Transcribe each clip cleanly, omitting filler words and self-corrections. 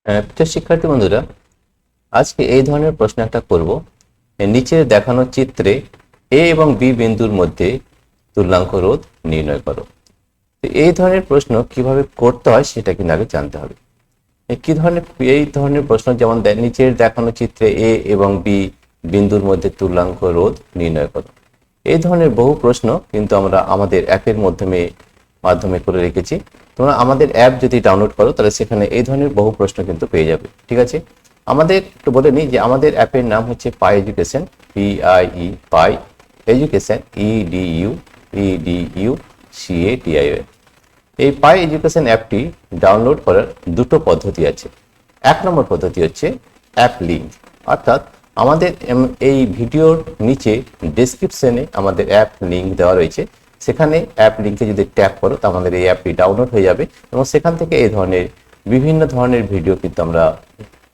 প্রিয় শিক্ষার্থী বন্ধুরা, আজকে এই ধরনের প্রশ্ন একটা করব। নিচে দেখানো চিত্রে এ এবং বি বিন্দুর মধ্যে তুল্যাঙ্ক রোধ নির্ণয় করো। তো এই ধরনের প্রশ্ন কিভাবে করতে হয় সেটা কিন্তু আগে জানতে হবে। এই ধরনের প্রশ্ন যেমন নিচের দেখানো চিত্রে এ এবং বি বিন্দুর মধ্যে তুল্যাঙ্ক রোধ নির্ণয় করো। এই ধরনের বহু প্রশ্ন কিন্তু আমরা আমাদের অ্যাপের মাধ্যমে করে রেখেছি। তোমরা আমাদের অ্যাপ যদি ডাউনলোড করো তাহলে সেখানে এই ধরনের বহু প্রশ্ন কিন্তু পেয়ে যাবে। ঠিক আছে, আমাদের একটু বলে নিই যে আমাদের অ্যাপের নাম হচ্ছে পাই এডুকেশন, PIE পাই এডুকেশন, EDU এই পাই এডুকেশন অ্যাপটি ডাউনলোড করার দুটো পদ্ধতি আছে। এক নম্বর পদ্ধতি হচ্ছে অ্যাপ লিঙ্ক, অর্থাৎ আমাদের এই ভিডিওর নিচে ডেসক্রিপশনে আমাদের অ্যাপ লিঙ্ক দেওয়া রয়েছে। সেখানে অ্যাপ লিঙ্কে যদি ট্যাপ করো তো আমাদের এই অ্যাপটি ডাউনলোড হয়ে যাবে এবং সেখান থেকে এই ধরনের বিভিন্ন ধরনের ভিডিও কিন্তু আমরা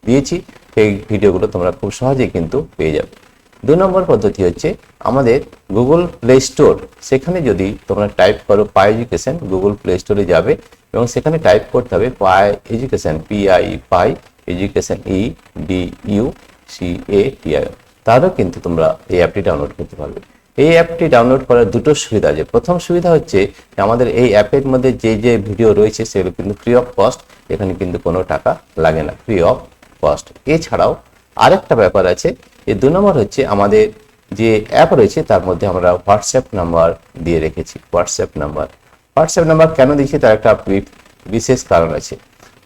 দিয়েছি। সেই ভিডিওগুলো তোমরা খুব সহজেই কিন্তু পেয়ে যাবে। 2 নম্বর পদ্ধতি হচ্ছে আমাদের গুগল প্লে স্টোর, সেখানে যদি তোমরা টাইপ করো পাই এডুকেশন, গুগল প্লে স্টোরে যাবে এবং সেখানে টাইপ করতে হবে পাই এডুকেশন, পাই এডুকেশন, EDUCATIO, তাহলেও কিন্তু তোমরা এই অ্যাপটি ডাউনলোড করতে পারবে। এই অ্যাপটি ডাউনলোড করার দুটো সুবিধা আছে। প্রথম সুবিধা হচ্ছে আমাদের এই অ্যাপের মধ্যে যে ভিডিও রয়েছে সেগুলো কিন্তু ফ্রি অফ কস্ট, এখানে কিন্তু কোনো টাকা লাগে না, ফ্রি অফ কস্ট। এছাড়াও আরেকটা ব্যাপার আছে, এই 2 নম্বর হচ্ছে আমাদের যে অ্যাপ রয়েছে তার মধ্যে আমরা হোয়াটসঅ্যাপ নাম্বার দিয়ে রেখেছি। হোয়াটসঅ্যাপ নাম্বার কেন দিয়েছি তার একটা বিশেষ কারণ আছে।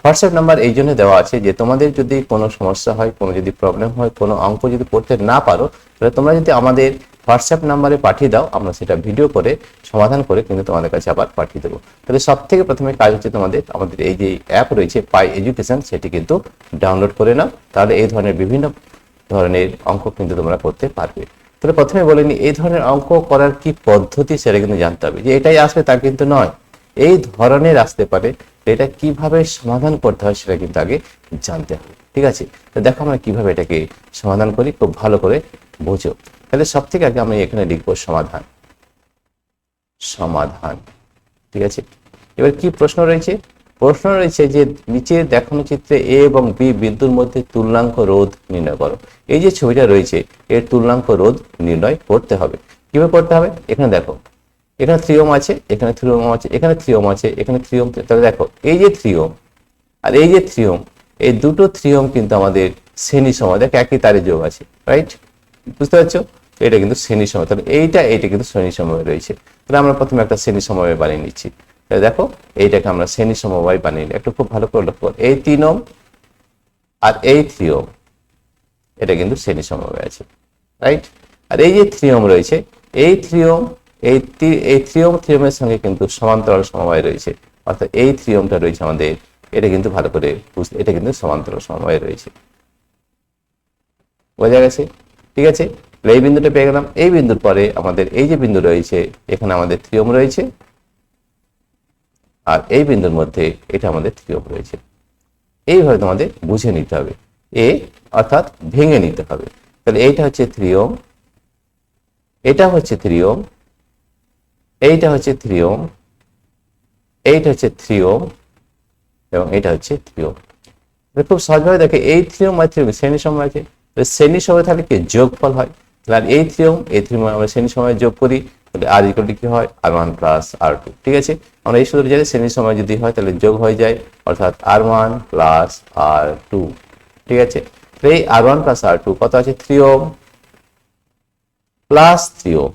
হোয়াটসঅ্যাপ নাম্বার এই জন্য দেওয়া আছে যে তোমাদের যদি কোনো সমস্যা হয়, কোনো যদি প্রবলেম হয়, কোনো অঙ্ক যদি করতে না পারো, তাহলে তোমরা যদি আমাদের হোয়াটসঅ্যাপ নাম্বারে পাঠিয়ে দাও, আমরা সেটা ভিডিও করে সমাধান করে কিন্তু তোমাদের কাছে আবার পাঠিয়ে দেবো। তাহলে সব থেকে প্রথমে কাজ হচ্ছে আমাদের এই যে অ্যাপ রয়েছে পাই এডুকেশন, সেটি কিন্তু ডাউনলোড করে নাও, তাহলে এই ধরনের বিভিন্ন ধরনের অঙ্ক কিন্তু তোমরা করতে পারবে। তাহলে প্রথমে বলে নি এই ধরনের অঙ্ক করার কি পদ্ধতি সেটা কিন্তু জানতে হবে। যে এটাই আসবে তা কিন্তু নয়, এই ধরনের আসতে পারে, এটা কিভাবে সমাধান করতে হয় সেটা কিন্তু আগে জানতে হবে। ঠিক আছে, তো দেখো আমরা কিভাবে এটাকে সমাধান করি, খুব ভালো করে বোঝো। তাহলে সব থেকে আগে আমি এখানে লিখবো সমাধান। ঠিক আছে, এবার কি প্রশ্ন রয়েছে যে নিচে দেখানো চিত্রে এ এবং বি বিন্দুর মধ্যে তুল্যাঙ্ক রোধ নির্ণয় করো। এই যে ছবিটা রয়েছে এর তুল্যাঙ্ক রোধ নির্ণয় করতে হবে। কিভাবে করতে হবে, এখানে দেখো, এখানে 3 ওহম আছে, এখানে 3 ওহম আছে, এখানে 3 ওহম আছে, এখানে 3 ওহম। তাহলে দেখো এই যে 3 ওহম আর এই যে 3 ওহম, এই দুটো 3 ওহম কিন্তু আমাদের শ্রেণী সময়, দেখো একই তারে যোগ আছে, রাইট? বুঝতে পারছো, এটা কিন্তু শ্রেণী সময়। তাহলে এইটা কিন্তু শ্রেণী সময় রয়েছে। তাহলে আমরা প্রথমে একটা শ্রেণী সময় বানিয়ে নিচ্ছি। তাহলে দেখো এইটাকে আমরা শ্রেণী সমবায় বানিয়ে নিই। একটু খুব ভালো করে লক্ষ্য, এই 3 ওহম আর এই 3 ওহম, এটা কিন্তু শ্রেণী সমবায় আছে, রাইট? আর এই যে 3 ওহম রয়েছে, এই 3 ওহম এই 3 ওহমের সঙ্গে কিন্তু সমান্তরাল সমবায় রয়েছে, অর্থাৎ এই 3 ওহমটা রয়েছে আমাদের, এটা কিন্তু ভালো করে বুঝতে, এটা কিন্তু সমান্তরাল সমবায় রয়েছে। বোঝা গেছে? ঠিক আছে, এই বিন্দুটা পেয়ে গেলাম। এই বিন্দুর পরে আমাদের এই যে বিন্দু রয়েছে, এখানে আমাদের 3 ওহম রয়েছে, আর এই বিন্দুর মধ্যে এটা আমাদের 3 ওহম রয়েছে। এইভাবে তোমাদের বুঝে নিতে হবে, অর্থাৎ ভেঙে নিতে হবে। তাহলে এইটা হচ্ছে 3 ওহম, এটা হচ্ছে 3 ওহম, এইটা হচ্ছে 3 ওহম, এইটা হচ্ছে 3 ওহম এবং এটা হচ্ছে 3 ওহম। খুব সহজভাবে দেখে এই 3 ওহম আর 3 ওহম শ্রেণী সময় আছে, শ্রেণী সময় তাহলে কি যোগফল হয়। তাহলে এই 3 ওহম এই 3 ওহম আমরা শ্রেণী সময় যোগ করি, তাহলে আর ইকুয়াল টু কি হয়, R1 প্লাস R2। ঠিক আছে, আমরা এই সূত্রে জানি শ্রেণী সময় যদি হয় তাহলে যোগ হয়ে যায়, অর্থাৎ R1 প্লাস R2। ঠিক আছে, এই R1 প্লাস R2 কত আছে, 3 ওহম প্লাস 3 ওহম,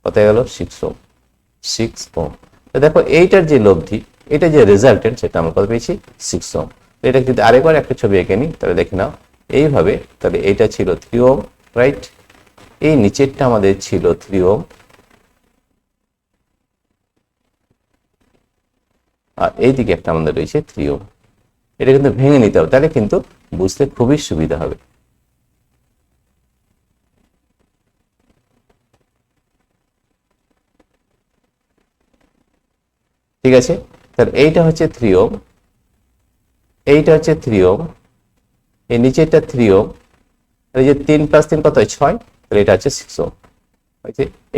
কত গেল, 6 ওহম। তো দেখো এইটার যে লব্ধি, এটা যে রেজাল্টেন্ট, সেটা আমরা কত পেয়েছি, 6 ওহম। এটা যদি আরেকবার একটা ছবি এঁকে নিই তাহলে দেখে নাও এইভাবে। তাহলে এটা ছিল 3 ওহম, রাইট? এই নিচেরটা আমাদের ছিল 3 ওহম, আর এইদিকে একটা আমাদের রয়েছে 3 ওহম। এটা কিন্তু ভেঙে নিতে হবে, তাহলে কিন্তু বুঝতে খুবই সুবিধা হবে। ঠিক আছে, তাহলে এইটা হচ্ছে 3 ওহম, এইটা হচ্ছে 3 ওহম, এই নিচেরটা 3 ওহম, এই যে 3 প্লাস 3 কত হয়, 6, তাহলে এটা হচ্ছে 6 ওহম।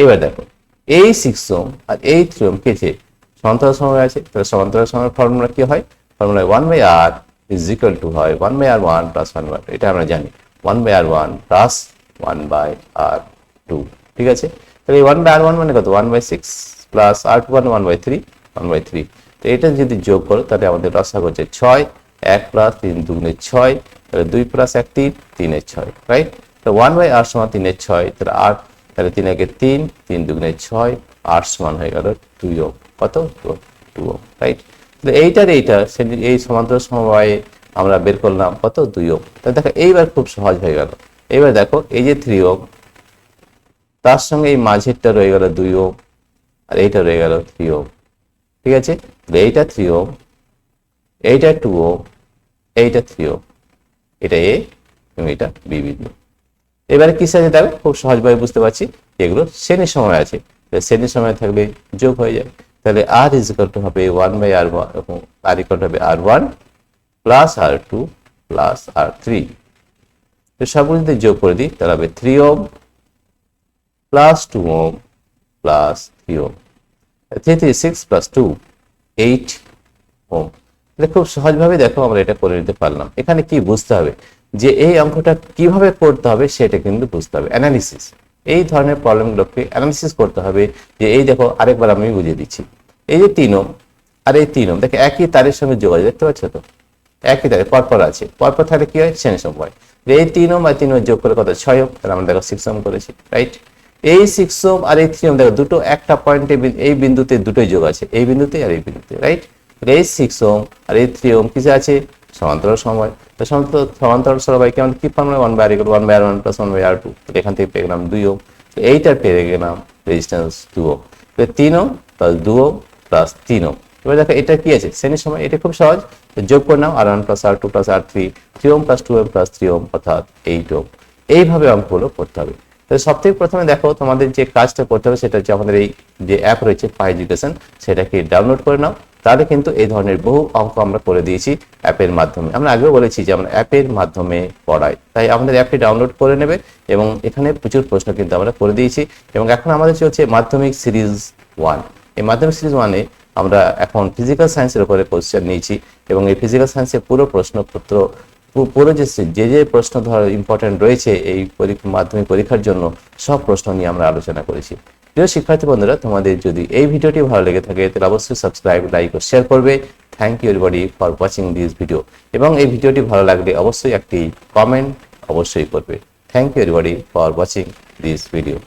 এবার দেখো এই 6 ওহম আর এই 3 ওহম কে যে সমান্তরাল সমবায় আছে, তাহলে সমান্তরাল সমবায়ের ফর্মুলা কি হয়, formula 1/r is equal to হয় 1/r1 প্লাস 1/r2, এটা আমরা জানি 1/r1 প্লাস 1/r2, ঠিক আছে। তাহলে এই 1/r1 মানে কত, 1/6 প্লাস r2 মানে 1/3, 1/3। তো এটা যদি যোগ করো তাহলে আমাদের লসাগু হচ্ছে 6, 1 প্লাস 3 দুগুণে 6, তাহলে 2 প্লাস 1 3, 3 এর 6, রাইট। তো 1/r সমান 3 এর 6, তাহলে r, তাহলে 3 একে 3, 3 দুগুণে 6, r সমান হয়ে গেল 2 ওহম, কত 2 ওহম, রাইট। তাহলে এইটার এই সমান্তরাল সমবায়ে আমরা বের করলাম কত 2 ওহম। তাহলে দেখো এইবার খুব সহজ হয়ে গেল। এইবার দেখো এই যে 3 ওহম, তার সঙ্গে এই মাঝেরটা রয়ে গেল 2 ওহম, আর এইটা রয়ে গেল 3 ওহম, ঠিক আছে। এইটা 3 ওহম, এইটা 2 ওহম, এইটা 3 ওহম, এটা এ এবং এটা বি বিন্দু। এবারে কি আছে দেখো, খুব সহজভাবে বুঝতে পারছি এগুলো শ্রেণীর সময় আছে, শ্রেণীর সময় থাকলে যোগ হয়ে যায়। তাহলে r ইজ ইকুয়াল টু হবে 1/r1 এবং r ইকুয়াল টু হবে r1 plus r2 plus r3। তো সবগুলো যদি যোগ করে দিই তাহলে হবে 3 ohm plus 2 ohm plus 3 ohm, 3 3 6 plus 2 8 ohm. তাহলে খুব সহজভাবে দেখো আমরা এটা করে নিতে পারলাম। এখানে কি বুঝতে হবে যে এই অঙ্কটা কিভাবে করতে হবে সেটা কিন্তু বুঝতে হবে, অ্যানালিসিস। এই ধরনের প্রবলেমগুলোকে অ্যানালিসিস করতে হবে। যে এই দেখো আরেকবার আমি বুঝিয়ে দিচ্ছি, এই যে 3 ওহম আর এই 3 ওহম দেখো একই তারের সঙ্গে যোগাযোগ, দেখতে পাচ্ছ তো একই তারে পরপর আছে, পরপর থাকলে কি হয় শ্রেণী সমবায়। এই 3 ওহম আর 3 ওহম যোগ করে কত 6 ওহম, তাহলে আমরা দেখো 6 ওহম করেছি, রাইট। এই 6 ওহম আর এই 3 ওহম দেখো দুটো একটা পয়েন্টে, এই বিন্দুতে দুটোই যোগ আছে, এই বিন্দুতে আর এই বিন্দুতে, রাইট। এই 6 ওহম আর এই 3 ওহম কিসে আছে, সমান্তরাল সমবায়। তো সমান্তরাল সমবায়কে আমরা কি পারলাম 1/r1 প্লাস 1/r2, এখান থেকে পেয়ে গেলাম 2 ওহম। তো এইটার পেয়ে গেলাম resistance 2 ohm. 3 ohm plus 2 ohm plus 3 ohm. এবার দেখো এটা কি আছে শ্রেণীর সময়, এটা খুব সহজ, যোগ করে নাও r1 plus r2 plus r3, 3 ohm plus 2 ohm plus 3 ohm অর্থাৎ 8 ওহম। এইভাবে অঙ্কগুলো করতে হবে। তো সব থেকে প্রথমে দেখো তোমাদের যে কাজটা করতে হবে সেটা হচ্ছে আমাদের এই যে অ্যাপ রয়েছে পাই এডুকেশন, সেটাকে ডাউনলোড করে নাও। তাহলে কিন্তু এই ধরনের বহু অঙ্ক আমরা করে দিয়েছি অ্যাপের মাধ্যমে। আমরা আগেও বলেছি যে আমরা অ্যাপের মাধ্যমে পড়াই, তাই আমাদের অ্যাপটি ডাউনলোড করে নেবে এবং এখানে প্রচুর প্রশ্ন কিন্তু আমরা করে দিয়েছি। এবং এখন আমাদের চলছে মাধ্যমিক সিরিজ 1। এই মাধ্যমিক সিরিজ 1-এ আমরা এখন ফিজিক্যাল সায়েন্সের উপরে কোশ্চেন নিয়েছি এবং এই ফিজিক্যাল সায়েন্সের পুরো প্রশ্নপত্র, পুরো যে প্রশ্ন ধর ইম্পর্টেন্ট রয়েছে এই মাধ্যমিক পরীক্ষার জন্য সব প্রশ্ন নিয়ে আমরা আলোচনা করেছি। প্রিয় শিক্ষার্থী বন্ধুরা, তোমাদের যদি এই ভিডিওটি ভালো লেগে থাকে তাহলে অবশ্যই সাবস্ক্রাইব, লাইক ও শেয়ার করবে। Thank you everybody for watching this video. এবং এই ভিডিওটি ভালো লাগলে অবশ্যই একটি কমেন্ট অবশ্যই করবে। Thank you everybody for watching this video.